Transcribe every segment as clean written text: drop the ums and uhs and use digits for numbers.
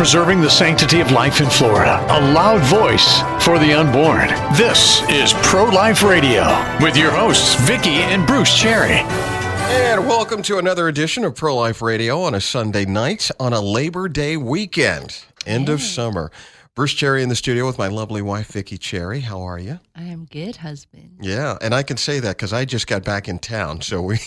preserving the sanctity of life in Florida. A loud voice for the unborn. This is Pro-Life Radio with your hosts, Vicki and Bruce Cherry. And welcome to another edition of Pro-Life Radio on a Sunday night on a Labor Day weekend. End of summer. Bruce Cherry in the studio with my lovely wife, Vicki Cherry. How are you? I am good, husband. Yeah, and I can say that because I just got back in town, so we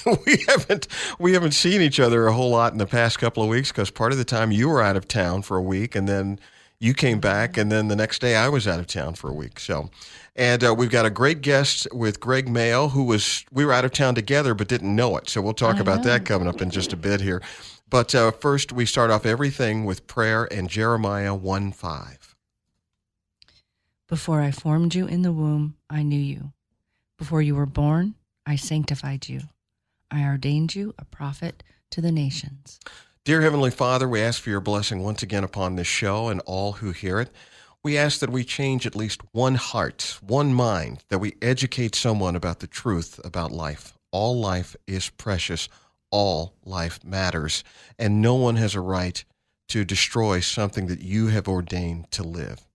haven't seen each other a whole lot in the past couple of weeks because part of the time you were out of town for a week, and then you came back, and then the next day I was out of town for a week. So, and we've got a great guest with Greg Mayo, we were out of town together but didn't know it. So we'll talk about that coming up in just a bit here. But first, we start off everything with prayer and Jeremiah 1:5. Before I formed you in the womb, I knew you. Before you were born, I sanctified you. I ordained you a prophet to the nations. Dear Heavenly Father, we ask for your blessing once again upon this show and all who hear it. We ask that we change at least one heart, one mind, that we educate someone about the truth about life. All life is precious. All life matters. And no one has a right to destroy something that you have ordained to live.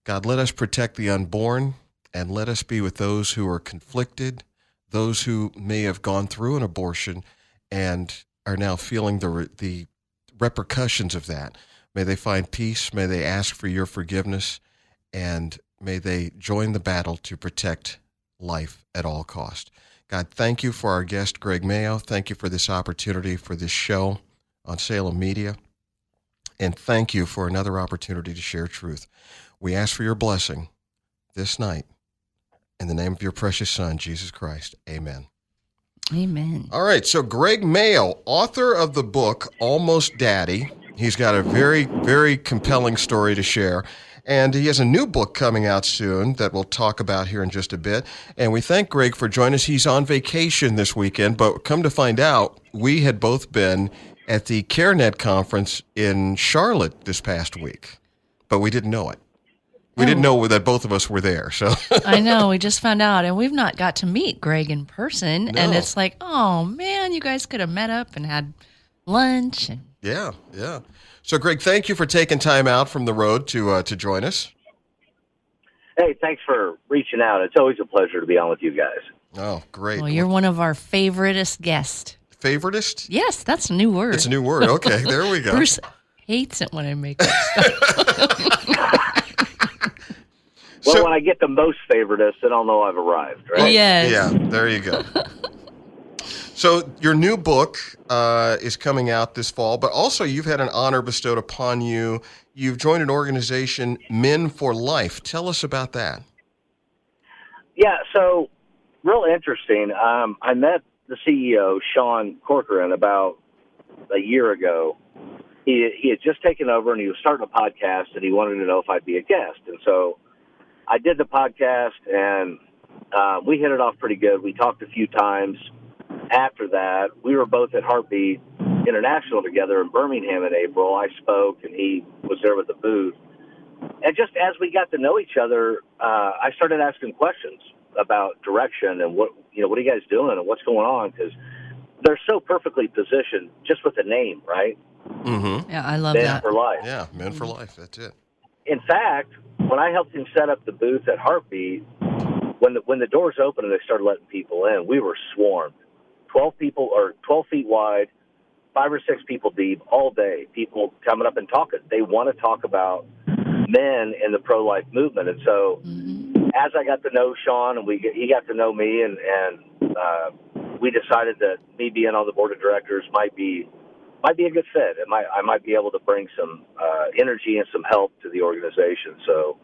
God, let us protect the unborn, and let us be with those who are conflicted, those who may have gone through an abortion and are now feeling the repercussions of that. May they find peace, may they ask for your forgiveness, and may they join the battle to protect life at all cost. God, thank you for our guest, Greg Mayo. Thank you for this opportunity for this show on Salem Media. And thank you for another opportunity to share truth. We ask for your blessing this night. In the name of your precious Son, Jesus Christ. Amen. Amen. All right, so Greg Mayo, author of the book, Almost Daddy. He's got a very, very compelling story to share. And he has a new book coming out soon that we'll talk about here in just a bit. And we thank Greg for joining us. He's on vacation this weekend, but come to find out, we had both been at the CareNet Conference in Charlotte this past week, but we didn't know it. We didn't know that both of us were there. So I know. We just found out, and we've not got to meet Greg in person. No. And it's like, oh, man, you guys could have met up and had lunch. And Yeah. So, Greg, thank you for taking time out from the road to join us. Hey, thanks for reaching out. It's always a pleasure to be on with you guys. Oh, great. Well, you're one of our favoriteest guests. Favoritist? Yes, that's a new word. It's a new word. Okay, there we go. Bruce hates it when I make up stuff. Well, when I get the most favoritist, then I'll know I've arrived, right? Yes. Yeah, there you go. So your new book is coming out this fall, but also you've had an honor bestowed upon you. You've joined an organization, Men for Life. Tell us about that. Yeah, so real interesting. I met the CEO, Sean Corcoran, about a year ago. He had just taken over, and he was starting a podcast, and he wanted to know if I'd be a guest. And so I did the podcast, and we hit it off pretty good. We talked a few times. After that, we were both at Heartbeat International together in Birmingham in April. I spoke, and he was there with the booth. And just as we got to know each other, I started asking questions about direction and what are you guys doing and what's going on? Because they're so perfectly positioned just with the name, right? Mm-hmm. Yeah, I love Men that. for Life. Yeah, Men for Life. That's it. In fact, when I helped him set up the booth at Heartbeat, when the doors opened and they started letting people in, we were swarmed. 12 people, or 12 feet wide, 5 or 6 people deep all day. People coming up and talking. They want to talk about men in the pro-life movement. And so as I got to know Sean and he got to know me, and we decided that me being on the board of directors might be a good fit. I might be able to bring some energy and some help to the organization. So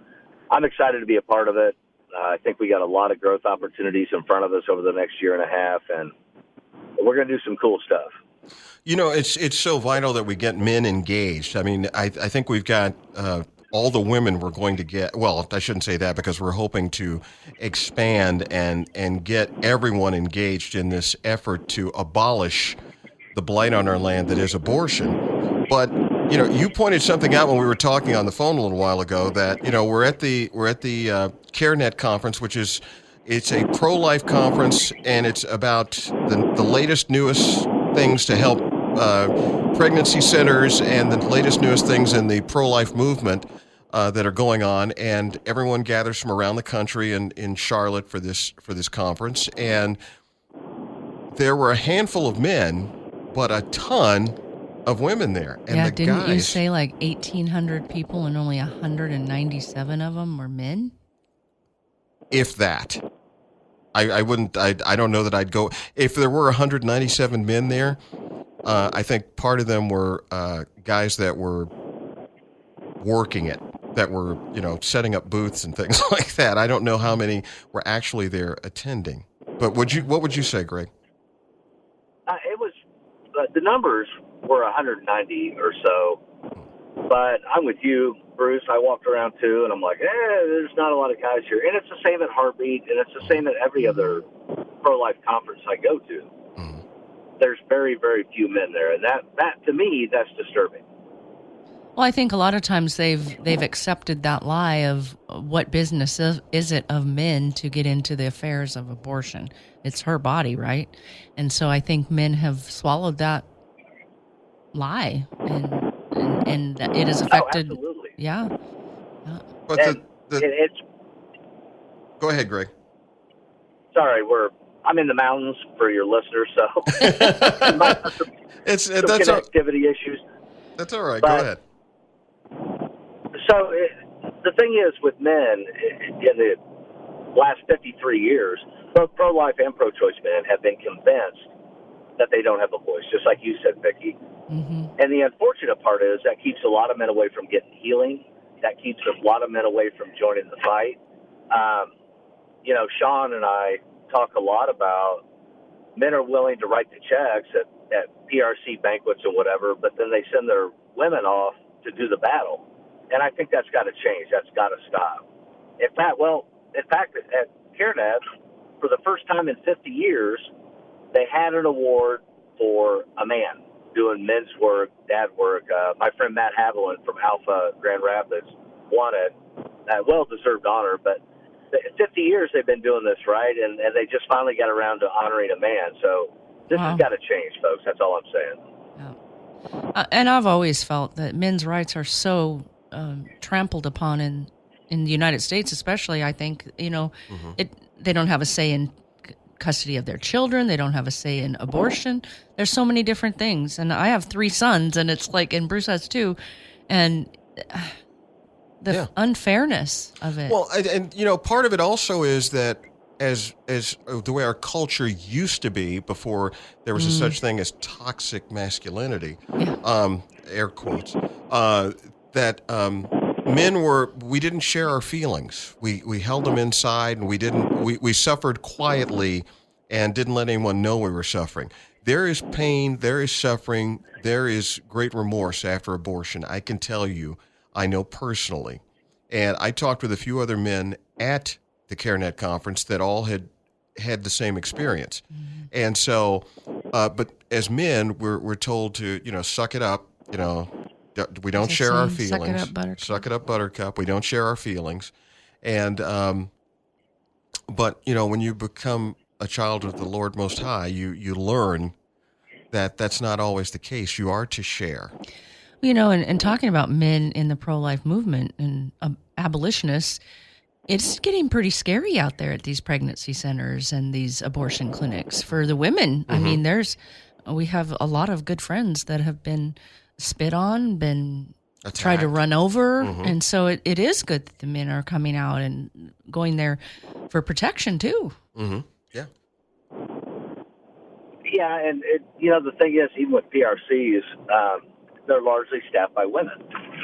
I'm excited to be a part of it. I think we got a lot of growth opportunities in front of us over the next year and a half, and we're going to do some cool stuff. You know, it's so vital that we get men engaged. I mean, I think we've got all the women we're going to get. Well, I shouldn't say that because we're hoping to expand and get everyone engaged in this effort to abolish the blight on our land that is abortion. But you pointed something out when we were talking on the phone a little while ago that we're at the CareNet Conference, which is it's a pro-life conference, and it's about the latest, newest things to help pregnancy centers and the latest newest things in the pro-life movement that are going on, and everyone gathers from around the country in Charlotte for this conference. And there were a handful of men, but a ton of women there. And yeah, the didn't guys, you say like 1,800 people and only 197 of them were men? if that. I wouldn't. I don't know that I'd go. If there were 197 men there, I think part of them were guys that were working it, that were setting up booths and things like that. I don't know how many were actually there attending. But what would you say, Greg? It was the numbers were 190 or so, but I'm with you, Bruce. I walked around too, and I'm like, there's not a lot of guys here, and it's the same at Heartbeat, and it's the same at every other pro-life conference I go to. Mm-hmm. There's very, very few men there, and that to me, that's disturbing. Well, I think a lot of times they've accepted that lie of what business is it of men to get into the affairs of abortion. It's her body, right? And so I think men have swallowed that lie, and it has affected. Oh, absolutely. Yeah. But it's. Go ahead, Greg. Sorry, I'm in the mountains for your listeners, so That's connectivity issues. That's all right. But, go ahead. So the thing is, with men in the last 53 years, both pro-life and pro-choice men have been convinced that they don't have a voice, just like you said, Vicki. Mm-hmm. And the unfortunate part is that keeps a lot of men away from getting healing. That keeps a lot of men away from joining the fight. Sean and I talk a lot about men are willing to write the checks at PRC banquets and whatever, but then they send their women off to do the battle. And I think that's got to change. That's got to stop. In fact, at CareNet, for the first time in 50 years, they had an award for a man doing men's work, dad work. My friend Matt Haviland from Alpha Grand Rapids won it. Well-deserved honor, but 50 years they've been doing this, right? And they just finally got around to honoring a man. So this has got to change, folks. That's all I'm saying. Yeah. And I've always felt that men's rights are so trampled upon in the United States, especially. I think Mm-hmm. they don't have a say in custody of their children. They don't have a say in abortion. There's so many different things, and I have 3 sons, and it's like, and Bruce has 2, and the unfairness of it. Well, and part of it also is that as the way our culture used to be before there was a such thing as toxic masculinity, air quotes, that we didn't share our feelings. We held them inside, and we suffered quietly and didn't let anyone know we were suffering. There is pain, there is suffering, there is great remorse after abortion. I can tell you, I know personally. And I talked with a few other men at the CareNet conference that all had the same experience. Mm-hmm. And so, but as men, we're told to, suck it up, we don't share our feelings. Suck it up, buttercup. We don't share our feelings. And, but, when you become a child of the Lord Most High, you learn that that's not always the case. You are to share. And talking about men in the pro-life movement and abolitionists, it's getting pretty scary out there at these pregnancy centers and these abortion clinics for the women. Mm-hmm. I mean, we have a lot of good friends that have been spit on, been attacked, tried to run over. Mm-hmm. And so it is good that the men are coming out and going there for protection too. Mm-hmm. Yeah. Yeah. And the thing is, even with PRCs, they're largely staffed by women.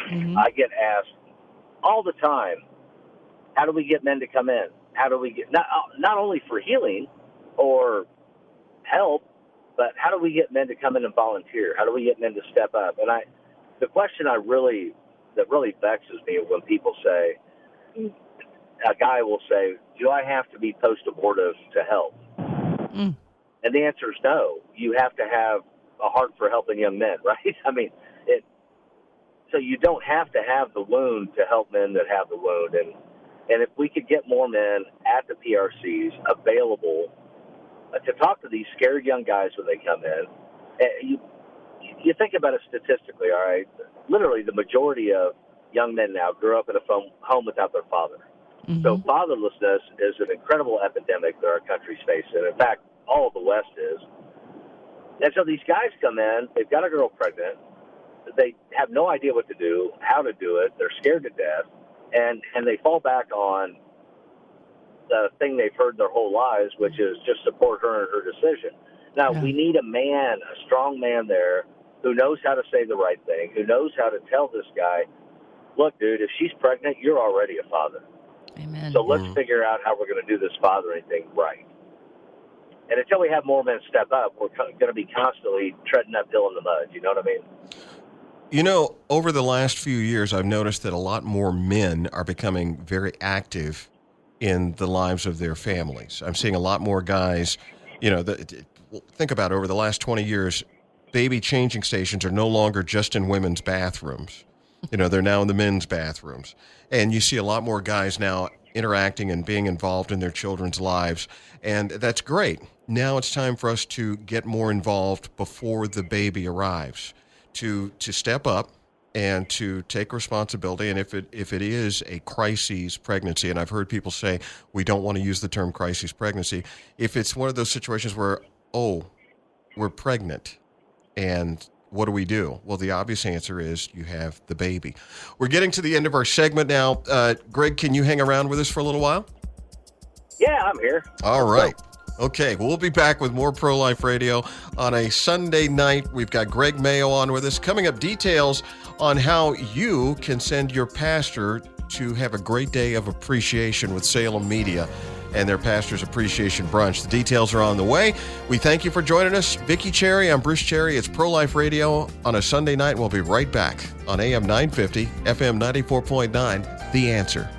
Mm-hmm. I get asked all the time, how do we get men to come in? How do we get, not only for healing or help, but how do we get men to come in and volunteer? How do we get men to step up? And the question that really vexes me when people say, a guy will say, do I have to be post-abortive to help? Mm. And the answer is no. You have to have a heart for helping young men, right? I mean, so you don't have to have the wound to help men that have the wound. And if we could get more men at the PRCs available to talk to these scared young guys when they come in, you think about it statistically, all right? Literally, the majority of young men now grew up in a home without their father. Mm-hmm. So fatherlessness is an incredible epidemic that our country's facing. In fact, all of the West is. And so these guys come in, they've got a girl pregnant, they have no idea what to do, how to do it, they're scared to death, and they fall back on the thing they've heard their whole lives, which is just support her in her decision. Now, we need a man, a strong man there, who knows how to say the right thing, who knows how to tell this guy, look, dude, if she's pregnant, you're already a father. Amen. So let's figure out how we're going to do this fathering thing right. And until we have more men step up, we're going to be constantly treading uphill in the mud. You know what I mean? You know, over the last few years, I've noticed that a lot more men are becoming very active in the lives of their families. I'm seeing a lot more guys, you know, think about it, over the last 20 years, baby changing stations are no longer just in women's bathrooms. You know, they're now in the men's bathrooms. And you see a lot more guys now interacting and being involved in their children's lives. And that's great. Now it's time for us to get more involved before the baby arrives, to step up and to take responsibility. And if it is a crisis pregnancy, and I've heard people say we don't want to use the term crisis pregnancy, if it's one of those situations where, we're pregnant and what do we do? Well, the obvious answer is you have the baby. We're getting to the end of our segment now. Greg, can you hang around with us for a little while? Yeah, I'm here. All right. Okay, we'll be back with more Pro-Life Radio on a Sunday night. We've got Greg Mayo on with us. Coming up, details on how you can send your pastor to have a great day of appreciation with Salem Media and their Pastor's Appreciation Brunch. The details are on the way. We thank you for joining us. Vicki Cherry, I'm Bruce Cherry. It's Pro-Life Radio on a Sunday night. We'll be right back on AM 950, FM 94.9, The Answer.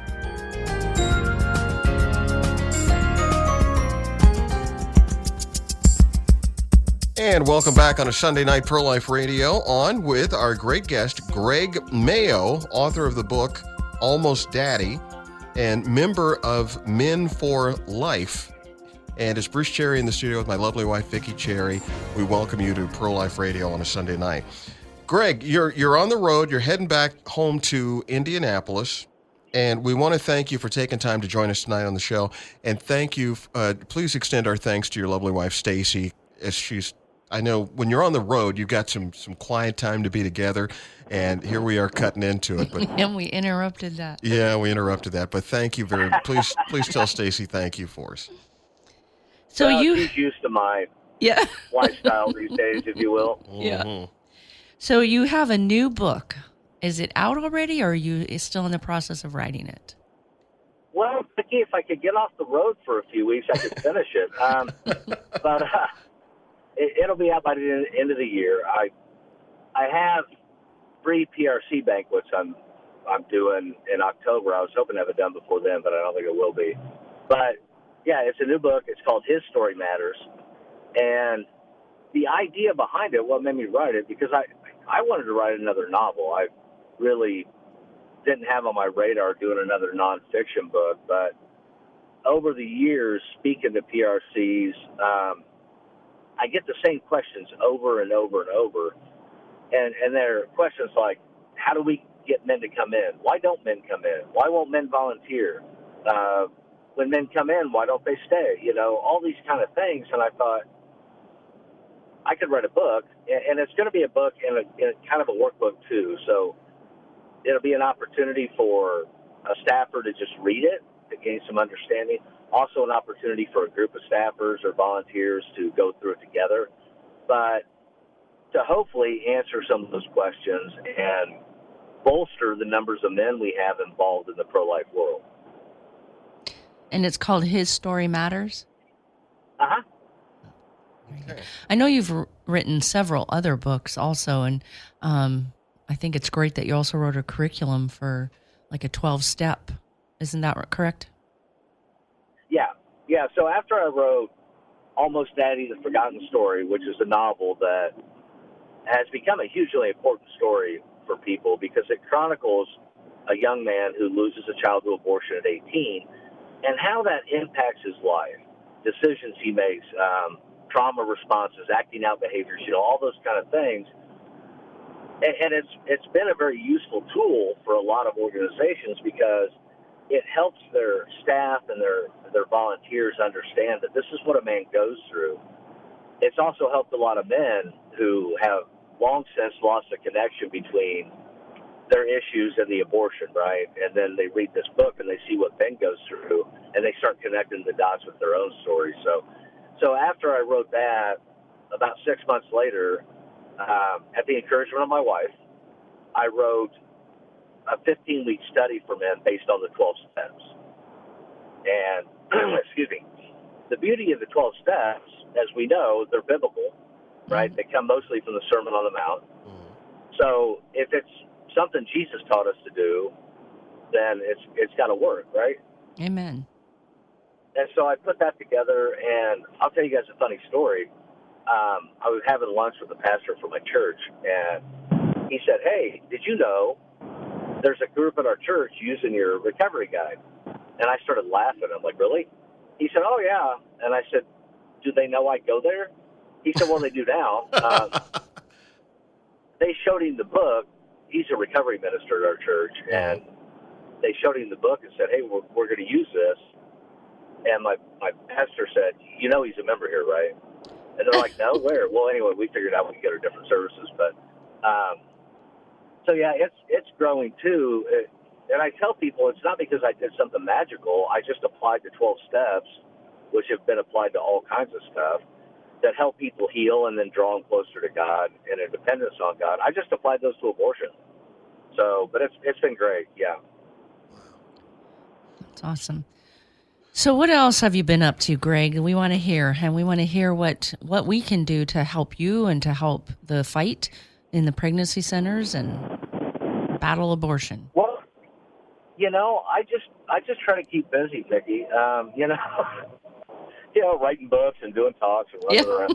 And welcome back on a Sunday night Pro-Life Radio, on with our great guest, Greg Mayo, author of the book Almost Daddy, and member of Men for Life. And it's Bruce Cherry in the studio with my lovely wife, Vicki Cherry. We welcome you to Pro-Life Radio on a Sunday night. Greg, you're on the road. You're heading back home to Indianapolis. And we want to thank you for taking time to join us tonight on the show. And thank you. Please extend our thanks to your lovely wife, Stacy, as I know when you're on the road, you've got some quiet time to be together, and here we are cutting into it. But and we interrupted that. Yeah, we interrupted that. But thank you please tell Stacy thank you for us. So she's used to my lifestyle these days, if you will. Yeah. So you have a new book. Is it out already, or are you still in the process of writing it? Well, Vicki, if I could get off the road for a few weeks, I could finish it. But it'll be out by the end of the year. I have 3 PRC banquets I'm doing in October. I was hoping to have it done before then, but I don't think it will be. But yeah, it's a new book. It's called His Story Matters, and the idea behind it, what made me write it, because I wanted to write another novel. I really didn't have on my radar doing another nonfiction book, but over the years, speaking to PRCs, I get the same questions over and over and over. And they're questions like, how do we get men to come in? Why don't men come in? Why won't men volunteer? When men come in, why don't they stay? You know, all these kind of things. And I thought, I could write a book, and it's going to be a book and a kind of a workbook too. So it'll be an opportunity for a staffer to just read it, to gain some understanding. Also an opportunity for a group of staffers or volunteers to go through it together. But to hopefully answer some of those questions and bolster the numbers of men we have involved in the pro-life world. And it's called His Story Matters? Uh-huh. Okay. I know you've written several other books also, and I think it's great that you also wrote a curriculum for like a 12-step. Isn't that correct? Yeah. So after I wrote Almost Daddy, The Forgotten Story, which is a novel that has become a hugely important story for people because it chronicles a young man who loses a child to abortion at 18 and how that impacts his life, decisions he makes, trauma responses, acting out behaviors, all those kind of things. And it's been a very useful tool for a lot of organizations because it helps their staff and their volunteers understand that this is what a man goes through. It's also helped a lot of men who have long since lost the connection between their issues and the abortion, right? And then they read this book and they see what Ben goes through, and they start connecting the dots with their own story. So after I wrote that, about 6 months later, at the encouragement of my wife, I wrote a 15-week study for men based on the 12 steps. And, excuse me, the beauty of the 12 steps, as we know, they're biblical, right? They come mostly from the Sermon on the Mount. So if it's something Jesus taught us to do, then it's got to work, right? Amen. And so I put that together, and I'll tell you guys a funny story. I was having lunch with the pastor from my church, and he said, "Hey, did you know there's a group at our church using your recovery guide?" And I started laughing. I'm like, "Really?" He said, "Oh, yeah." And I said, "Do they know I go there?" He said, "Well, they do now." They showed him the book. He's a recovery minister at our church, and they showed him the book and said, "Hey, we're going to use this." And my pastor said, "You know he's a member here, right?" And they're like, "No, where?" Well, anyway, we figured out we could get her different services. But so, yeah, it's growing, too. And I tell people it's not because I did something magical. I just applied the 12 steps, which have been applied to all kinds of stuff, that help people heal and then draw them closer to God and a dependence on God. I just applied those to abortion. So, but it's been great, yeah. That's awesome. So what else have you been up to, Greg? We want to hear, and we want to hear what we can do to help you and to help the fight in the pregnancy centers and battle abortion. Well, I just try to keep busy, Vicki. Writing books and doing talks and running around.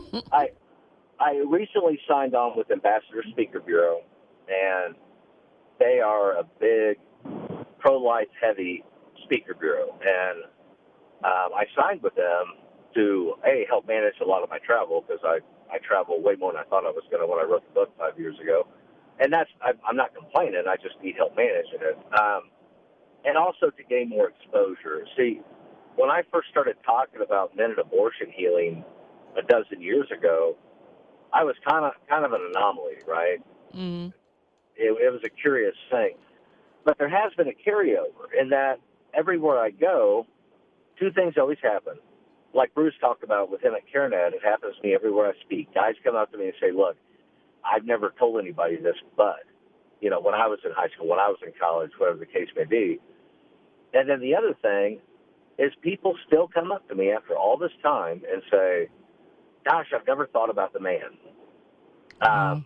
I recently signed on with Ambassador Speaker Bureau, and they are a big pro-life heavy speaker bureau, and I signed with them to help manage a lot of my travel, because I travel way more than I thought I was going to when I wrote the book 5 years ago, and I'm not complaining. I just need help managing it, and also to gain more exposure. See, when I first started talking about men and abortion healing a dozen years ago, I was kind of an anomaly, right? Mm. It was a curious thing. But there has been a carryover in that everywhere I go, two things always happen. Like Bruce talked about with him at CareNet, it happens to me everywhere I speak. Guys come up to me and say, "Look, I've never told anybody this, but, when I was in high school, when I was in college, whatever the case may be." And then the other thing is people still come up to me after all this time and say, "Gosh, I've never thought about the man." And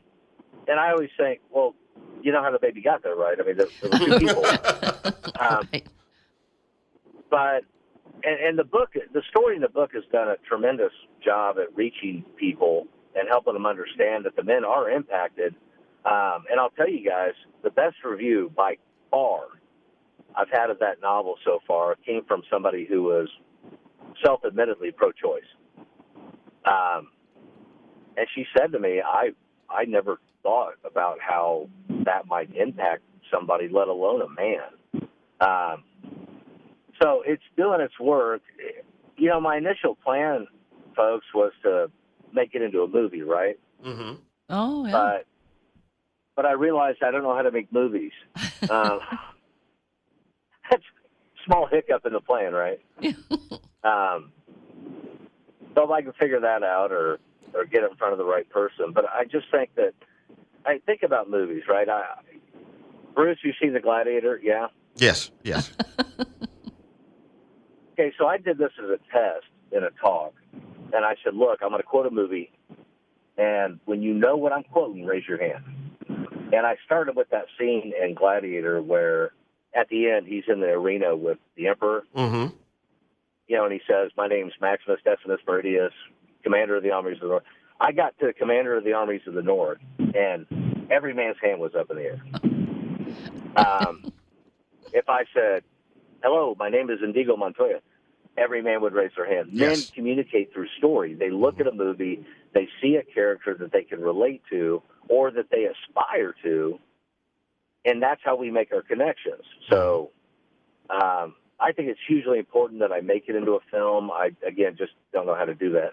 I always think, well, you know how the baby got there, right? I mean, there were two people. Right. But, and the story in the book has done a tremendous job at reaching people and helping them understand that the men are impacted. And I'll tell you guys, the best review by far I've had of that novel so far came from somebody who was self-admittedly pro-choice. And she said to me, I never thought about how that might impact somebody, let alone a man. So it's doing its work. My initial plan, folks, was to make it into a movie, right? Mm-hmm. Oh, yeah. But I realized I don't know how to make movies. That's a small hiccup in the plan, right? So if I can figure that out or get in front of the right person. But I just think that, I think about movies, right? Bruce, you've seen The Gladiator, yeah? Yes. Okay, so I did this as a test in a talk, and I said, look, I'm going to quote a movie, and when you know what I'm quoting, raise your hand. And I started with that scene in Gladiator where at the end he's in the arena with the Emperor, Mm-hmm. And he says, "My name's Maximus Decimus Meridius, Commander of the Armies of the North." I got to Commander of the Armies of the North, and every man's hand was up in the air. If I said, "Hello, my name is Indigo Montoya," every man would raise their hand. Yes. Men communicate through story. They look at a movie, they see a character that they can relate to or that they aspire to, and that's how we make our connections. So I think it's hugely important that I make it into a film. I, again, just don't know how to do that.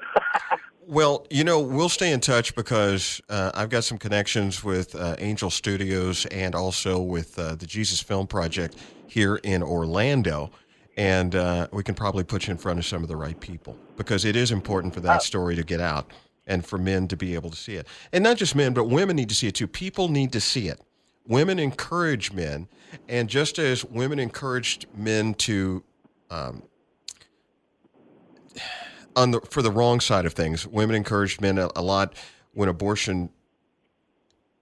Well, we'll stay in touch because I've got some connections with Angel Studios and also with the Jesus Film Project here in Orlando. And we can probably put you in front of some of the right people because it is important for that story to get out and for men to be able to see it. And not just men, but women need to see it too. People need to see it. Women encourage men. And just as women encouraged men to, for the wrong side of things, women encouraged men a lot when abortion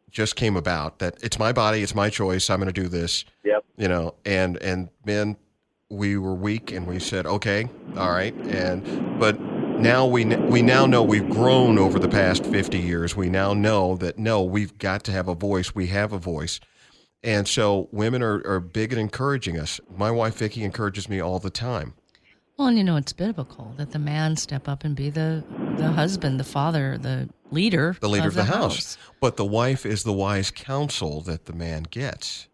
just came about, that it's my body, it's my choice, I'm going to do this. Yep. And men, we were weak and we said, okay, all right. But now we now know we've grown over the past 50 years. We now know that, no, we've got to have a voice. We have a voice. And so women are big at encouraging us. My wife, Vicki, encourages me all the time. Well, and it's biblical that the man step up and be the husband, the father, the leader of the house. But the wife is the wise counsel that the man gets.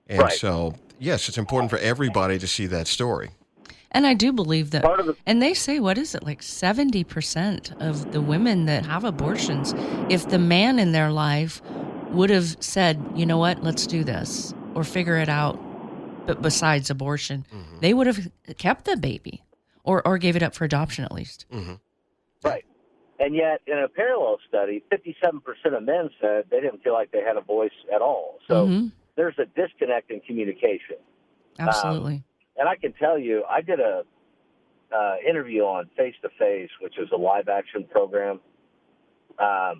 And right. So, yes, it's important for everybody to see that story. And I do believe that, and they say, what is it, like 70% of the women that have abortions, if the man in their life would have said, you know what, let's do this, or figure it out, but besides abortion, they would have kept the baby or gave it up for adoption at least. Mm-hmm. Right. And yet, in a parallel study, 57% of men said they didn't feel like they had a voice at all. So there's a disconnect in communication. Absolutely. And I can tell you, I did a interview on Face to Face, which is a live action program, a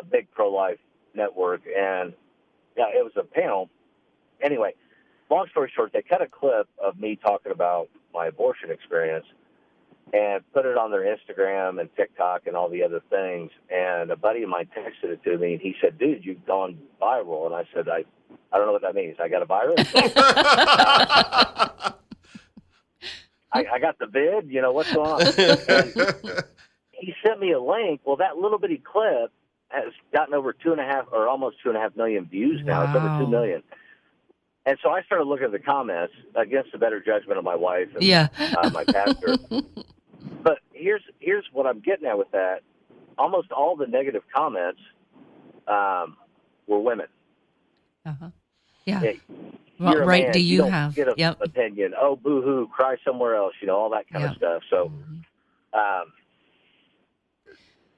big pro-life network, and it was a panel. Anyway, long story short, they cut a clip of me talking about my abortion experience and put it on their Instagram and TikTok and all the other things. And a buddy of mine texted it to me, and he said, dude, you've gone viral. And I said, I don't know what that means. I got a virus? I got the vid? What's going on? And he sent me a link. Well, that little bitty clip has gotten over 2.5 or almost 2.5 million views now. Wow. It's over 2 million. And so I started looking at the comments against the better judgment of my wife and my pastor. But here's what I'm getting at with that. Almost all the negative comments were women. Uh-huh. Yeah. Hey, what right man, do you don't have? Get an opinion. Oh, boo-hoo, cry somewhere else, all that kind of stuff. So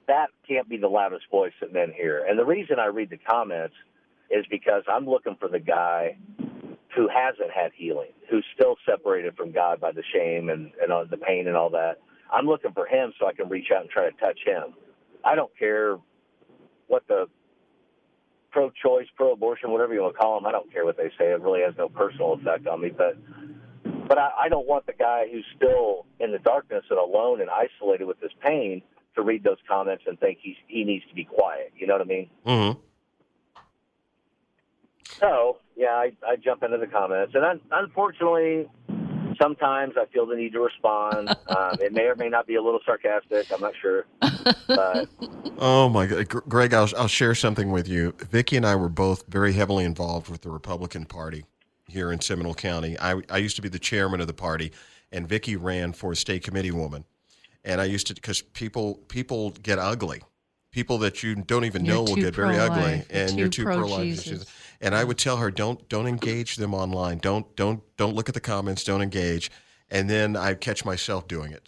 that can't be the loudest voice that men hear. And the reason I read the comments is because I'm looking for the guy who hasn't had healing, who's still separated from God by the shame and the pain and all that. I'm looking for him so I can reach out and try to touch him. I don't care what the pro-choice, pro-abortion, whatever you want to call them, I don't care what they say. It really has no personal effect on me. But I don't want the guy who's still in the darkness and alone and isolated with his pain to read those comments and think he needs to be quiet. You know what I mean? Mm-hmm. So, I jump into the comments. And unfortunately, sometimes I feel the need to respond. It may or may not be a little sarcastic. I'm not sure. But oh, my God. Greg, I'll share something with you. Vicki and I were both very heavily involved with the Republican Party here in Seminole County. I used to be the chairman of the party, and Vicki ran for state committee woman. And I used to, because people get ugly. People that you don't even know will get very ugly, and you're too pro-life. And I would tell her, don't engage them online. Don't look at the comments. Don't engage. And then I catch myself doing it.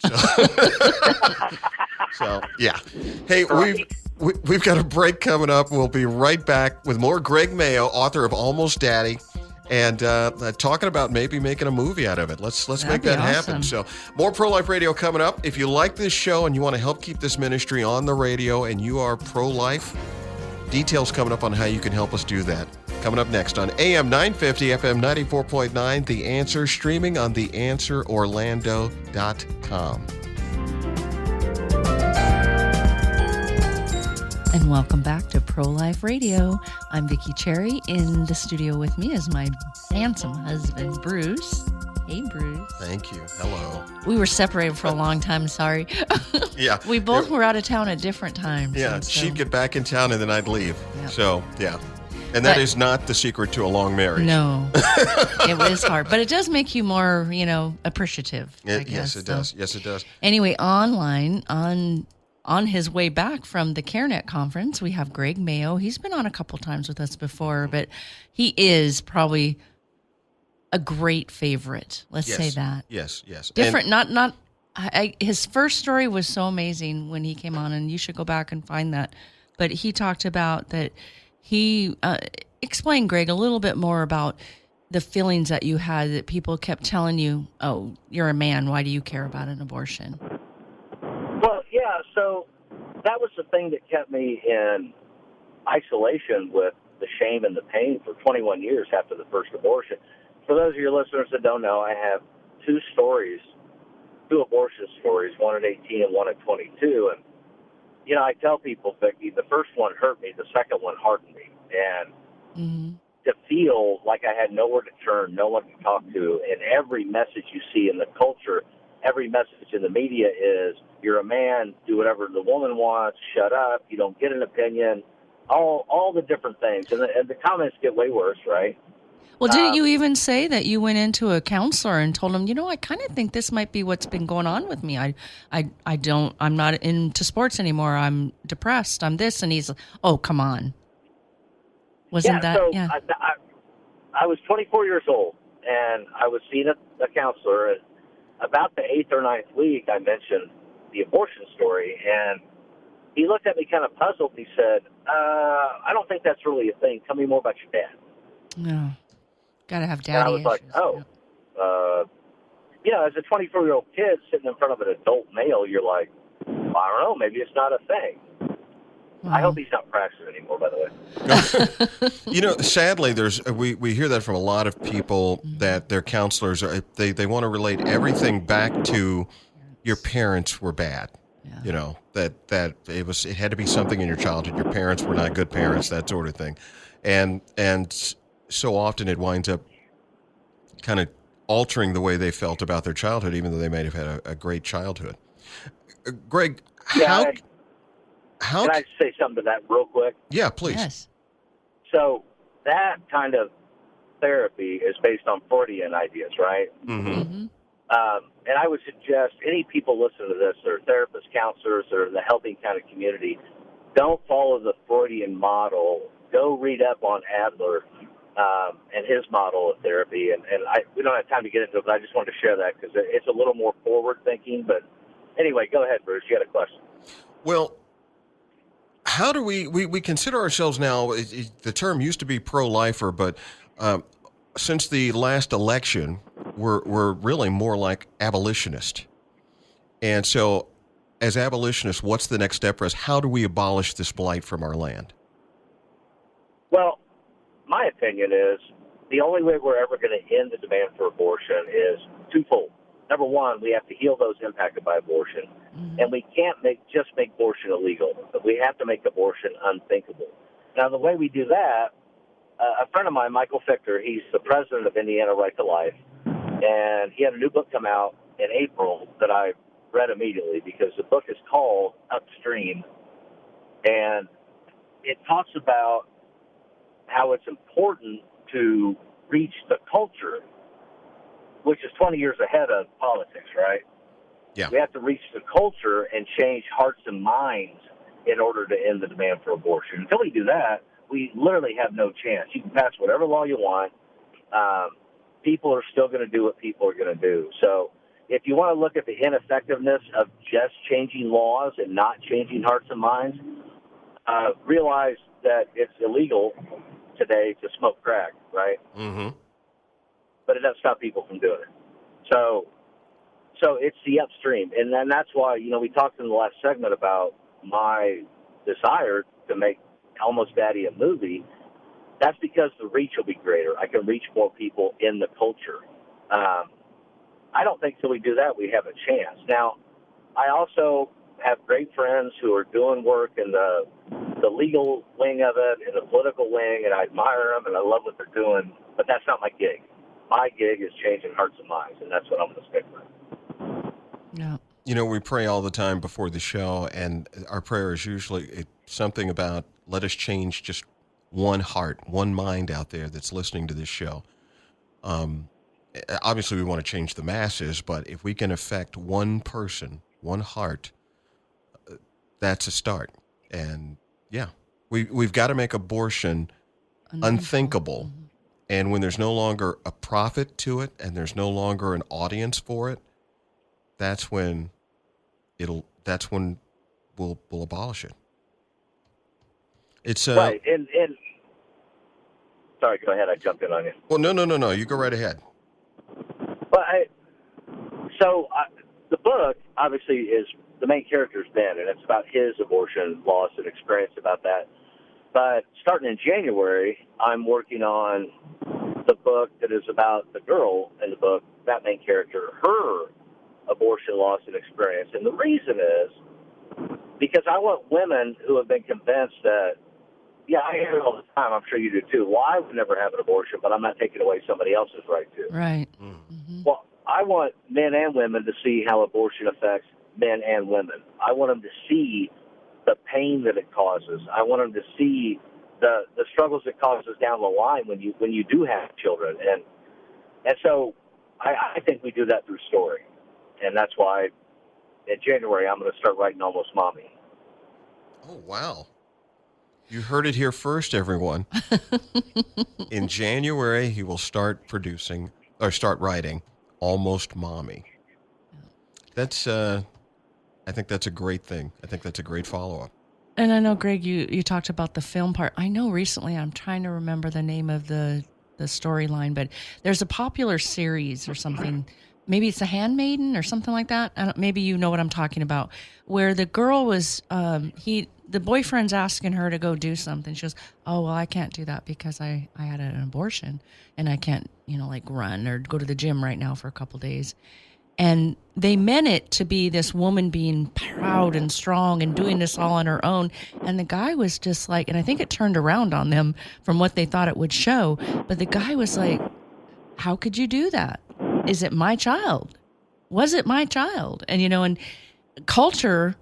So yeah. Hey, we've got a break coming up. We'll be right back with more Greg Mayo, author of Almost Daddy, and talking about maybe making a movie out of it. Let's make that happen. So more Pro-Life Radio coming up. If you like this show and you want to help keep this ministry on the radio and you are pro-life, details coming up on how you can help us do that. Coming up next on AM 950, FM 94.9, The Answer, streaming on theanswerorlando.com. And welcome back to Pro-Life Radio. I'm Vicki Cherry. In the studio with me is my handsome husband, Bruce. Hey, Bruce. Thank you. Hello. We were separated for a long time. Sorry. Yeah. We both were out of town at different times. Yeah, and so- she'd get back in town and then I'd leave. Yeah. So, yeah. And that is not the secret to a long marriage. No, it was hard, but it does make you more, appreciative. I guess. Yes, it does. Yes, it does. Anyway, online on his way back from the CareNet Conference, we have Greg Mayo. He's been on a couple times with us before, but he is probably a great favorite. Let's say that. Yes, yes. Different, his first story was so amazing when he came on, and you should go back and find that. But he talked about that. He explained, Greg, a little bit more about the feelings that you had that people kept telling you, oh, you're a man, why do you care about an abortion? Well, yeah, so that was the thing that kept me in isolation with the shame and the pain for 21 years after the first abortion. For those of your listeners that don't know, I have two abortion stories, one at 18 and one at 22, and I tell people, Vicki, the first one hurt me, the second one hardened me. And to feel like I had nowhere to turn, no one to talk to, and every message you see in the culture, every message in the media is, you're a man, do whatever the woman wants, shut up, you don't get an opinion, all the different things. And the comments get way worse, right? Well, didn't you even say that you went into a counselor and told him, I kind of think this might be what's been going on with me. I'm not into sports anymore. I'm depressed. I'm this. And he's like, oh, come on. Wasn't that? So I was 24 years old, and I was seeing a counselor. And about the 8th or 9th week, I mentioned the abortion story, and he looked at me kind of puzzled. He said, I don't think that's really a thing. Tell me more about your dad. No. Got to have daddy and I was issues. Like, as a 24-year-old kid sitting in front of an adult male, you're like, well, I don't know, maybe it's not a thing. Wow. I hope he's not practicing anymore, by the way. Sadly, we hear that from a lot of people that their counselors they want to relate everything back to your parents were bad. Yeah. That it had to be something in your childhood. Your parents were not good parents, that sort of thing, and so often it winds up kind of altering the way they felt about their childhood, even though they may have had a great childhood. Greg, how can I say something to that real quick? Yeah, please. Yes. So that kind of therapy is based on Freudian ideas, right? Mm-hmm. And I would suggest any people listening to this, or therapists, counselors, or the helping kind of community, don't follow the Freudian model. Go read up on Adler and his model of therapy. And we don't have time to get into it, but I just wanted to share that because it's a little more forward-thinking. But anyway, go ahead, Bruce. You had a question. Well, how do we consider ourselves now, the term used to be pro-lifer, but since the last election, we're really more like abolitionist. And so as abolitionists, what's the next step for us? How do we abolish this blight from our land? Well, my opinion is the only way we're ever going to end the demand for abortion is twofold. Number one, we have to heal those impacted by abortion, and we can't just make abortion illegal, but we have to make abortion unthinkable. Now, the way we do that, a friend of mine, Michael Fichter, he's the president of Indiana Right to Life, and he had a new book come out in April that I read immediately because the book is called Upstream, and it talks about how it's important to reach the culture, which is 20 years ahead of politics, right? Yeah. We have to reach the culture and change hearts and minds in order to end the demand for abortion. Until we do that, we literally have no chance. You can pass whatever law you want. People are still going to do what people are going to do. So if you want to look at the ineffectiveness of just changing laws and not changing hearts and minds, realize that it's illegal today to smoke crack, right? Mm-hmm. But it doesn't stop people from doing it. So it's the upstream. And then that's why, we talked in the last segment about my desire to make Almost Daddy a movie. That's because the reach will be greater. I can reach more people in the culture. I don't think till we do that, we have a chance. Now, I also have great friends who are doing work in the legal wing of it, in the political wing, and I admire them and I love what they're doing, but that's not my gig. my gig is changing hearts and minds, and that's what I'm going to stick with. Yeah. You know, we pray all the time before the show, and our prayer is usually something about let us change just one heart, one mind out there that's listening to this show. Obviously, we want to change the masses, but if we can affect one person, one heart, that's a start. And yeah, we've got to make abortion unthinkable. Mm-hmm. And when there's no longer a profit to it and there's no longer an audience for it, that's when we'll abolish it. It's right. And sorry, go ahead. I jumped in on you. Well, no. You go right ahead. But the book obviously is the main character's Ben, and it's about his abortion loss and experience about that. But starting in January, I'm working on the book that is about the girl in the book, that main character, her abortion loss and experience. And the reason is because I want women who have been convinced that, yeah, I hear it all the time, I'm sure you do too, well, I would never have an abortion, but I'm not taking away somebody else's right to. Right. Mm-hmm. Well, I want men and women to see how abortion affects men and women. I want them to see the pain that it causes. I want them to see the struggles it causes down the line when you do have children. And so I think we do that through story. And that's why in January I'm going to start writing Almost Mommy. Oh, wow. You heard it here first, everyone. In January, he will start writing Almost Mommy. That's, I think that's a great thing. I think that's a great follow-up. And I know, Greg, you talked about the film part. I know recently, I'm trying to remember the name of the storyline, but there's a popular series or something. Maybe it's The Handmaiden or something like that. Maybe you know what I'm talking about, where the girl was, the boyfriend's asking her to go do something. She goes, oh, well, I can't do that because I had an abortion and I can't, like run or go to the gym right now for a couple days. And they meant it to be this woman being proud and strong and doing this all on her own. And the guy was just like, and I think it turned around on them from what they thought it would show. But the guy was like, how could you do that? Is it my child? Was it my child? And, and culture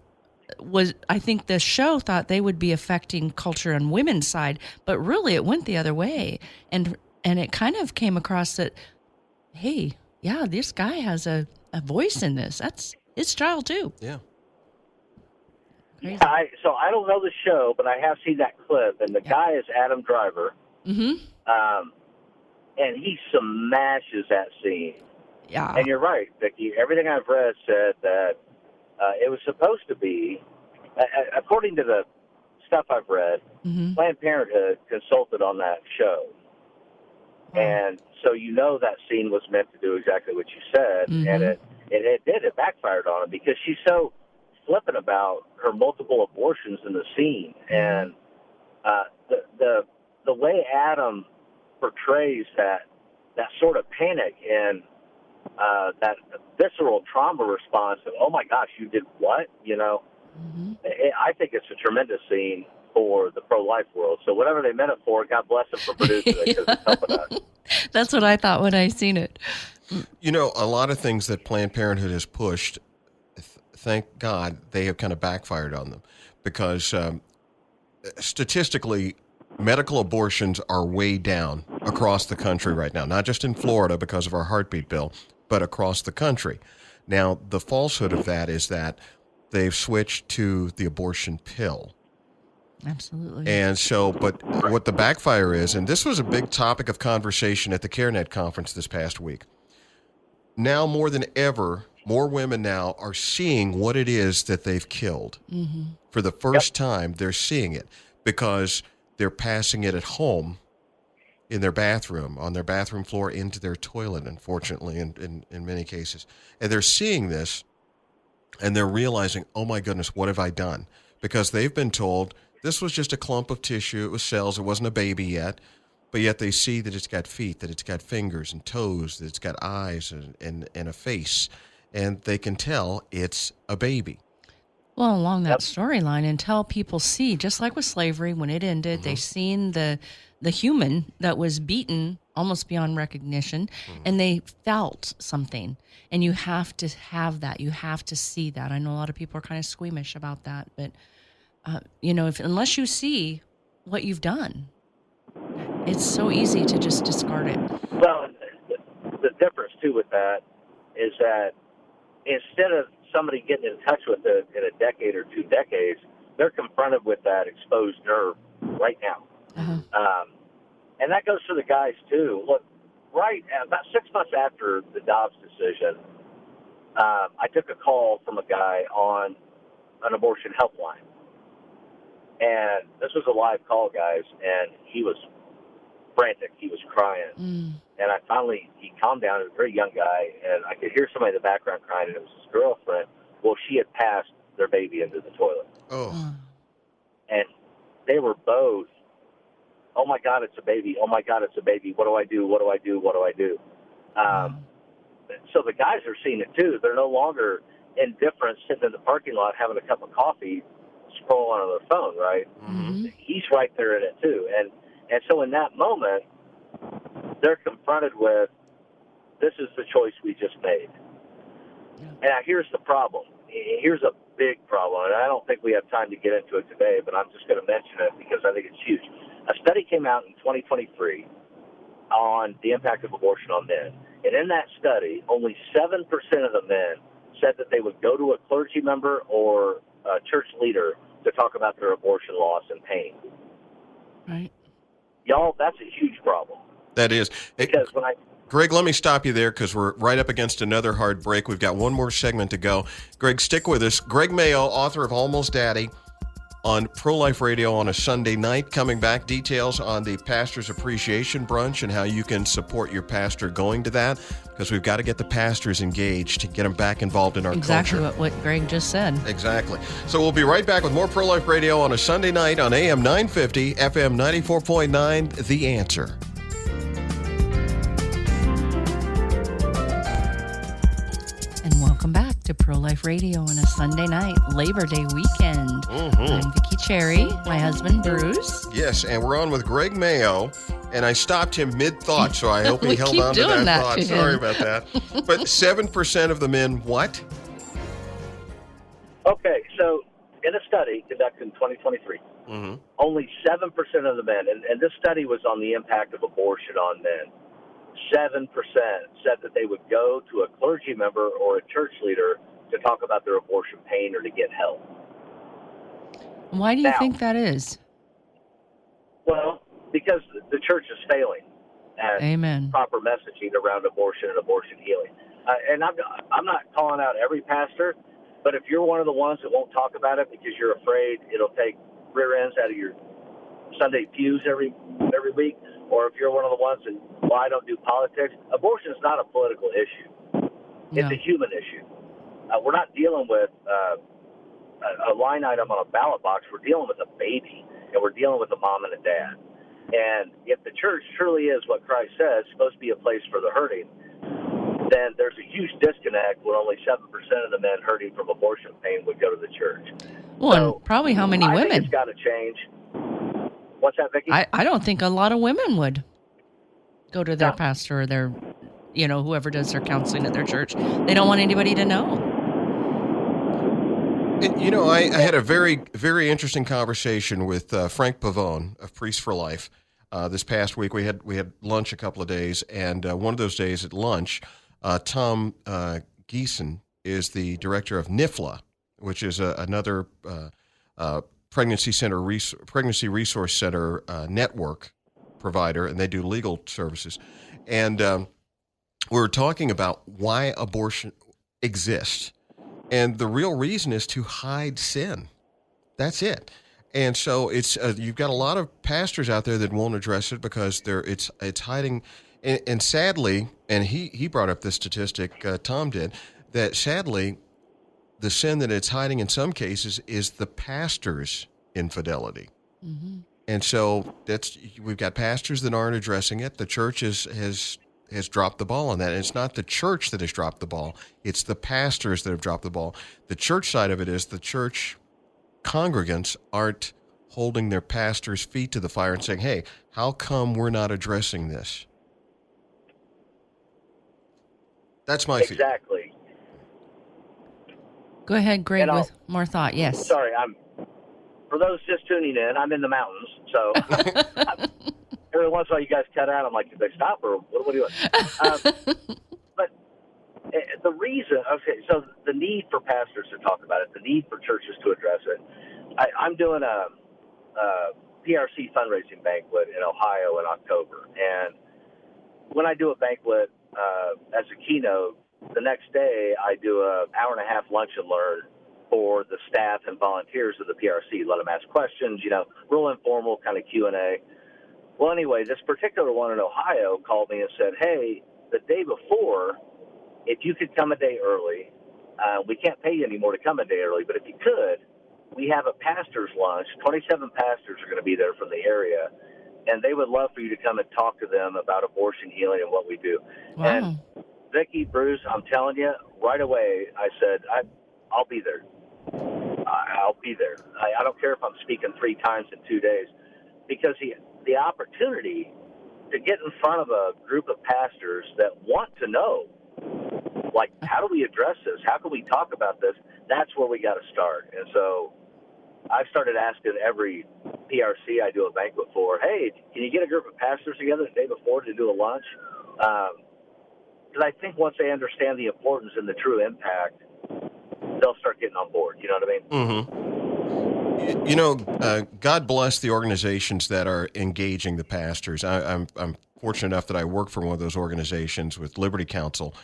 was, I think the show thought they would be affecting culture on women's side, but really it went the other way. And it kind of came across that, hey, yeah, this guy has a voice in this. That's his child too. Yeah. Crazy. So I don't know the show, but I have seen that clip, and the guy is Adam Driver. Mm-hmm. And he smashes that scene. Yeah. And you're right, Vicki. Everything I've read said that it was supposed to be, according to the stuff I've read, Mm-hmm. Planned Parenthood consulted on that show. Oh. And so that scene was meant to do exactly what you said, Mm-hmm. and it did. It backfired on him because she's so flippant about her multiple abortions in the scene, and the way Adam portrays that sort of panic and that visceral trauma response of, oh my gosh, you did what? Mm-hmm. I think it's a tremendous scene for the pro-life world. So whatever they meant it for, God bless them for producing it because it's helping us. That's what I thought when I seen it. A lot of things that Planned Parenthood has pushed, thank God, they have kind of backfired on them because statistically, medical abortions are way down across the country right now, not just in Florida because of our heartbeat bill, but across the country. Now, the falsehood of that is that they've switched to the abortion pill. Absolutely. And so, but what the backfire is, and this was a big topic of conversation at the CareNet Conference this past week. Now more than ever, more women now are seeing what it is that they've killed. Mm-hmm. For the first time, they're seeing it because they're passing it at home in their bathroom, on their bathroom floor, into their toilet, unfortunately, in many cases. And they're seeing this, and they're realizing, oh my goodness, what have I done? Because they've been told this was just a clump of tissue, it was cells, it wasn't a baby yet, but yet they see that it's got feet, that it's got fingers and toes, that it's got eyes and a face, and they can tell it's a baby. Well, along that storyline, until people see, just like with slavery, when it ended, they seen the the human that was beaten almost beyond recognition, and they felt something. And you have to have that. You have to see that. I know a lot of people are kind of squeamish about that, but unless you see what you've done, it's so easy to just discard it. Well, the difference too with that is that instead of somebody getting in touch with it in a decade or 2 decades, they're confronted with that exposed nerve right now. And that goes for the guys too. Look, right about 6 months after the Dobbs decision, I took a call from a guy on an abortion helpline. And this was a live call, guys, and he was frantic. He was crying. And he calmed down. He was a very young guy, and I could hear somebody in the background crying, and it was his girlfriend. Well, she had passed their baby into the toilet. Oh. And they were both, oh, my God, it's a baby. Oh, my God, it's a baby. What do I do? What do I do? What do I do? So the guys are seeing it, too. They're no longer indifferent, sitting in the parking lot having a cup of coffee, scrolling on their phone, right? He's right there in it, too. And so in that moment, they're confronted with, this is the choice we just made. And here's the problem. Here's a big problem, and I don't think we have time to get into it today, but I'm just going to mention it because I think it's huge. A study came out in 2023 on the impact of abortion on men. And in that study, only 7% of the men said that they would go to a clergy member or a church leader to talk about their abortion loss and pain. Right. Y'all, that's a huge problem. That is. Because Greg, let me stop you there because we're right up against another hard break. We've got one more segment to go. Greg, stick with us. Greg Mayo, author of Almost Daddy, on Pro-Life Radio on a Sunday night. Coming back, details on the Pastor's Appreciation Brunch and how you can support your pastor going to that, because we've got to get the pastors engaged to get them back involved in our culture. Exactly what Greg just said. Exactly. So we'll be right back with more Pro-Life Radio on a Sunday night on AM 950, FM 94.9, The Answer. And welcome back to Pro-Life Radio on a Sunday night, Labor Day weekend. I'm Vicki Cherry, my husband Bruce. Yes, and we're on with Greg Mayo, and I stopped him mid-thought, so I hope he held on to that thought. Sorry about that. But 7% of the men, what? Okay, so in a study conducted in 2023, only 7% of the men, and this study was on the impact of abortion on men, 7% said that they would go to a clergy member or a church leader to talk about their abortion pain or to get help. Why do you think that is? Well, because the church is failing at proper messaging around abortion and abortion healing. And I'm not calling out every pastor, but if you're one of the ones that won't talk about it because you're afraid it'll take rear ends out of your Sunday pews every week, or if you're one of the ones that, well, I don't do politics, abortion is not a political issue. It's a human issue. We're not dealing with a line item on a ballot box. We're dealing with a baby, and we're dealing with a mom and a dad. And if the church truly is what Christ says, supposed to be a place for the hurting, then there's a huge disconnect when only 7% of the men hurting from abortion pain would go to the church. Well, so, and probably how many women? I think it's got to change. What's that, Vicki? I don't think a lot of women would go to their pastor or their, whoever does their counseling at their church. They don't want anybody to know. And, I had a very, very interesting conversation with Frank Pavone of Priests for Life this past week. We had lunch a couple of days, and one of those days at lunch, Tom Geeson is the director of NIFLA, which is another pregnancy resource center network provider, and they do legal services. And we were talking about why abortion exists. And the real reason is to hide sin. That's it. And so it's you've got a lot of pastors out there that won't address it because it's hiding. And sadly, and he brought up this statistic, Tom did, that sadly, the sin that it's hiding in some cases is the pastor's infidelity. Mm-hmm. And so we've got pastors that aren't addressing it. The church has dropped the ball on that. And it's not the church that has dropped the ball. It's the pastors that have dropped the ball. The church side of it is the church congregants aren't holding their pastor's feet to the fire and saying, hey, how come we're not addressing this? That's my feeling. Exactly. Go ahead, Greg, And with more thought. Yes. Sorry, for those just tuning in, I'm in the mountains, so every once in a while you guys cut out. I'm like, did they stop or what are we doing? But the reason, okay, so the need for pastors to talk about it, the need for churches to address it. I'm doing a PRC fundraising banquet in Ohio in October, and when I do a banquet as a keynote, the next day I do an hour-and-a-half lunch and learn for the staff and volunteers of the PRC. Let them ask questions, real informal kind of Q&A. Well, anyway, this particular one in Ohio called me and said, hey, the day before, if you could come a day early, we can't pay you anymore to come a day early, but if you could, we have a pastor's lunch. 27 pastors are going to be there from the area, and they would love for you to come and talk to them about abortion healing and what we do. Wow. And Vicki, Bruce, I'm telling you, right away, I said, I'll be there. I'll be there. I don't care if I'm speaking 3 times in 2 days, because the opportunity to get in front of a group of pastors that want to know, like, how do we address this? How can we talk about this? That's where we got to start. And so I've started asking every PRC I do a banquet for, hey, can you get a group of pastors together the day before to do a lunch? Because I think once they understand the importance and the true impact, they'll start getting on board. You know what I mean? Mm-hmm. God bless the organizations that are engaging the pastors. I'm fortunate enough that I work for one of those organizations with Liberty Counsel,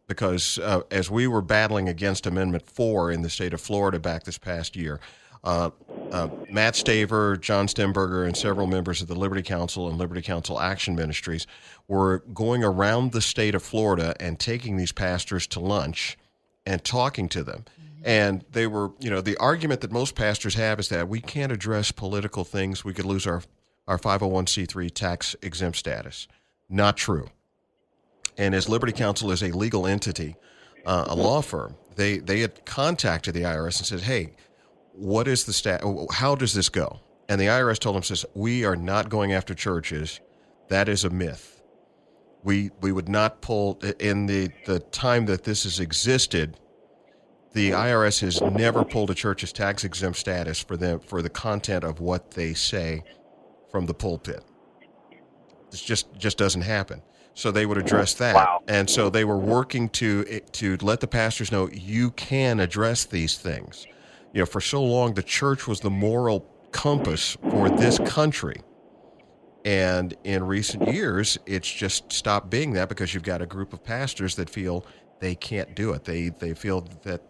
because as we were battling against Amendment 4 in the state of Florida back this past year, Matt Staver, John Stemberger, and several members of the Liberty Counsel and Liberty Counsel Action Ministries were going around the state of Florida and taking these pastors to lunch and talking to them. And they were, the argument that most pastors have is that we can't address political things. We could lose our 501c3 tax exempt status. Not true. And as Liberty Counsel is a legal entity, a law firm, they had contacted the IRS and said, hey, what is the how does this go? And the IRS told them, says, we are not going after churches. That is a myth. We would not pull, in the time that this has existed, the IRS has never pulled a church's tax exempt status for the content of what they say from the pulpit. This just doesn't happen. So they would address that. Wow. And so they were working to let the pastors know you can address these things. For so long, the church was the moral compass for this country. And in recent years, it's just stopped being that, because you've got a group of pastors that feel they can't do it. They feel that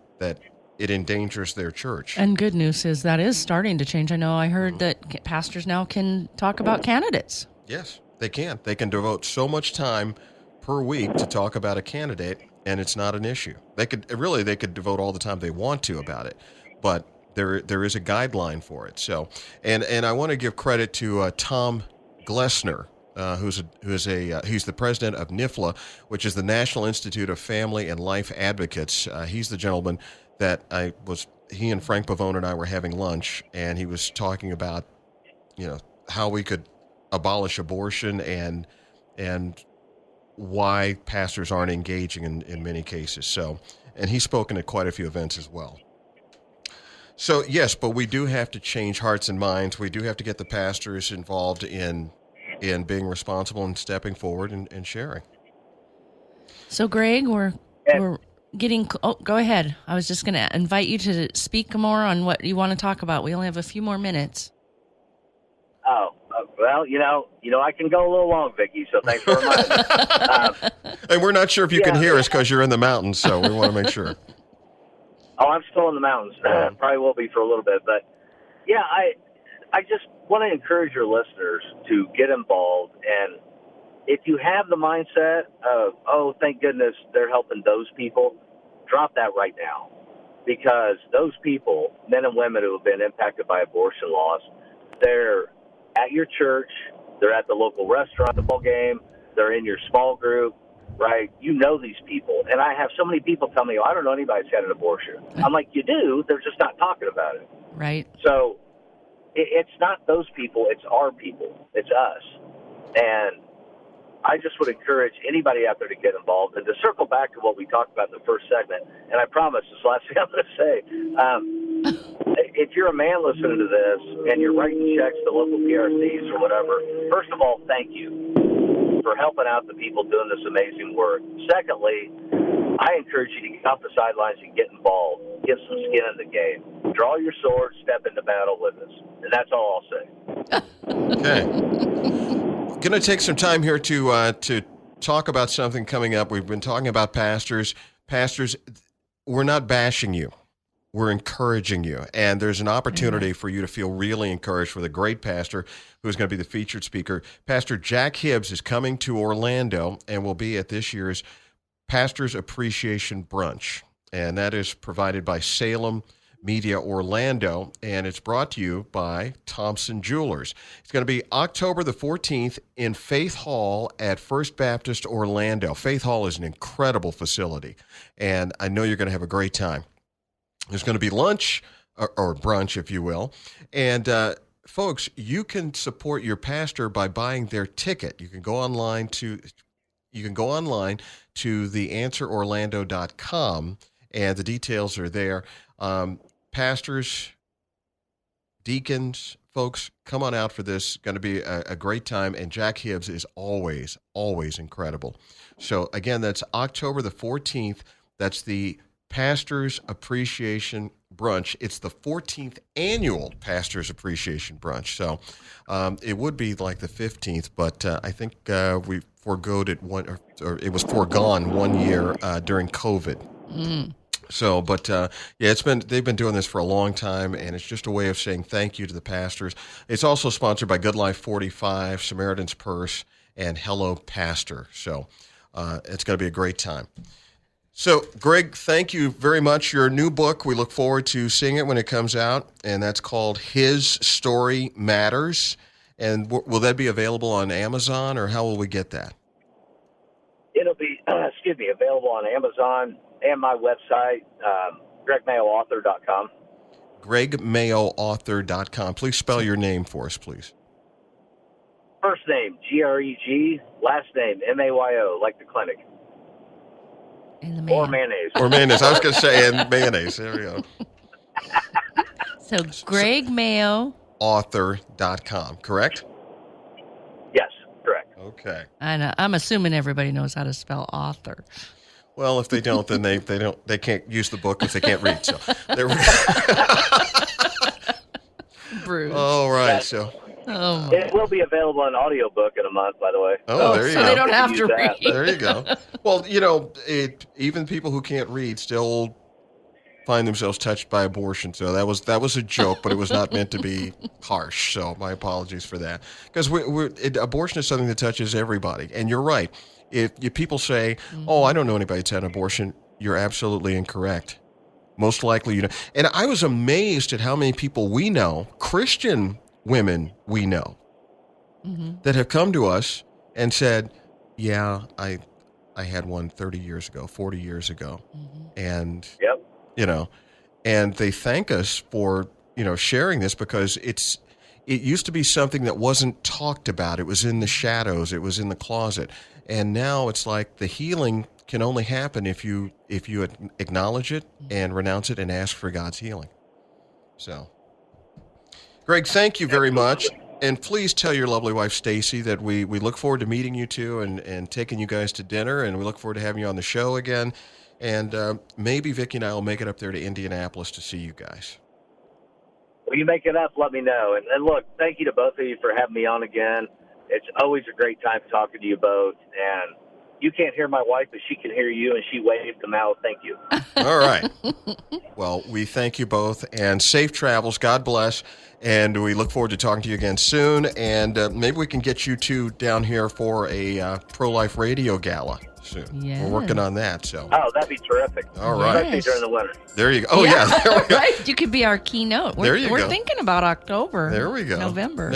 it endangers their church. And good news is that is starting to change. I know I heard that pastors now can talk about candidates. Yes, they can. They can devote so much time per week to talk about a candidate, and it's not an issue. They could devote all the time they want to about it, but there is a guideline for it. So, and I want to give credit to Tom Glessner, he's the president of NIFLA, which is the National Institute of Family and Life Advocates. He's the gentleman that he and Frank Pavone and I were having lunch, and he was talking about, how we could abolish abortion and why pastors aren't engaging in many cases. So, and he's spoken at quite a few events as well. So, yes, but we do have to change hearts and minds. We do have to get the pastors involved in being responsible and stepping forward and sharing. So, Greg, we're getting... Oh, go ahead. I was just going to invite you to speak more on what you want to talk about. We only have a few more minutes. Oh, well, I can go a little long, Vicki, so thanks for reminding me. And we're not sure if you can hear us because you're in the mountains, so we want to make sure. Oh, I'm still in the mountains. Probably will be for a little bit. But, yeah, I just want to encourage your listeners to get involved. And if you have the mindset of, oh, thank goodness they're helping those people, drop that right now. Because those people, men and women who have been impacted by abortion laws, they're at your church, they're at the local restaurant, the ball game, they're in your small group, right? You know these people. And I have so many people tell me, I don't know anybody that's had an abortion. I'm like, you do, they're just not talking about it. Right. So it's not those people, it's our people, it's us. And I just would encourage anybody out there to get involved. And to circle back to what we talked about in the first segment, and I promise this is the last thing I'm going to say, if you're a man listening to this and you're writing checks to local PRCs or whatever, first of all, thank you for helping out the people doing this amazing work. Secondly, I encourage you to get off the sidelines and get involved. Get some skin in the game. Draw your sword, step into battle with us. And that's all I'll say. Okay. Going to take some time here to talk about something coming up. We've been talking about pastors. Pastors, we're not bashing you. We're encouraging you. And there's an opportunity for you to feel really encouraged with a great pastor who's going to be the featured speaker. Pastor Jack Hibbs is coming to Orlando and will be at this year's Pastors Appreciation Brunch. And that is provided by Salem Media Orlando, and it's brought to you by Thompson Jewelers. It's going to be October the 14th in Faith Hall at First Baptist Orlando. Faith Hall is an incredible facility, and I know you're going to have a great time. There's going to be lunch, or brunch, if you will, and folks, you can support your pastor by buying their ticket. You can go online to theanswerorlando.com, and the details are there. Pastors, deacons, folks, come on out for this. It's going to be a great time, and Jack Hibbs is always, always incredible. So, again, that's October the 14th. That's the Pastors Appreciation Brunch. It's the 14th annual Pastors Appreciation Brunch. So, it would be like the 15th, but I think we forgoed it or it was foregone 1 year during COVID. So, but they've been doing this for a long time, and it's just a way of saying thank you to the pastors. It's also sponsored by Good Life 45, Samaritan's Purse, and Hello Pastor. So, it's going to be a great time. So, Greg, thank you very much. Your new book, we look forward to seeing it when it comes out, and that's called His Story Matters. And will that be available on Amazon, or how will we get that? It'll be, available on Amazon and my website, GregMayoAuthor.com. GregMayoAuthor.com. Please spell your name for us, please. First name, Greg. Last name, Mayo, like the clinic. And the Or mayonnaise. Or mayonnaise. I was going to say, and mayonnaise. There we go. So, GregMayoAuthor.com, correct? Yes, correct. Okay. I'm assuming everybody knows how to spell author. Well, if they don't, then they can't use the book if they can't read. So there we go. Bruce. All right. So it will be available on audiobook in a month, by the way. Oh, there you so go. They don't have to read. There you go. Well, even people who can't read still find themselves touched by abortion. So that was a joke, but it was not meant to be harsh. So my apologies for that. Because abortion is something that touches everybody. And you're right. If people say, I don't know anybody that's had an abortion, you're absolutely incorrect. Most likely you know. And I was amazed at how many people we know, Christian women we know, that have come to us and said, yeah, I had one 30 years ago, 40 years ago. And, and they thank us for, sharing this because it used to be something that wasn't talked about. It was in the shadows. It was in the closet. And now it's like the healing can only happen if you acknowledge it and renounce it and ask for God's healing. So, Greg, thank you very much. And please tell your lovely wife, Stacy, that we look forward to meeting you two and taking you guys to dinner. And we look forward to having you on the show again. And maybe Vicki and I will make it up there to Indianapolis to see you guys. Well, you make it up, let me know. And look, thank you to both of you for having me on again. It's always a great time talking to you both. And you can't hear my wife, but she can hear you, and she waved them out. Thank you. All right. Well, we thank you both, and safe travels. God bless. And we look forward to talking to you again soon. And maybe we can get you two down here for a pro-life radio gala soon. Yes. We're working on that. So. Oh, that'd be terrific. All right. Especially during the winter. There you go. Oh, yeah. There we go. Right. You could be our keynote. We're thinking about October. There we go. November.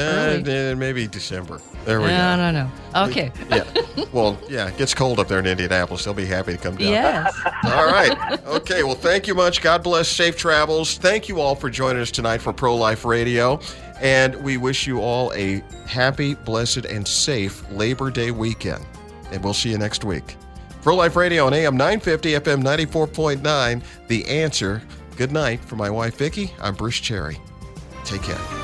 Maybe December. There we go. No. Okay. Yeah. Well, yeah, it gets cold up there in Indianapolis. They'll be happy to come down. Yes. All right. Okay. Well, thank you much. God bless. Safe travels. Thank you all for joining us tonight for Pro Life Radio. Radio. And we wish you all a happy, blessed, and safe Labor Day weekend. And we'll see you next week. Pro-Life Radio on AM 950, FM 94.9, The Answer. Good night. For my wife, Vicki, I'm Bruce Cherry. Take care.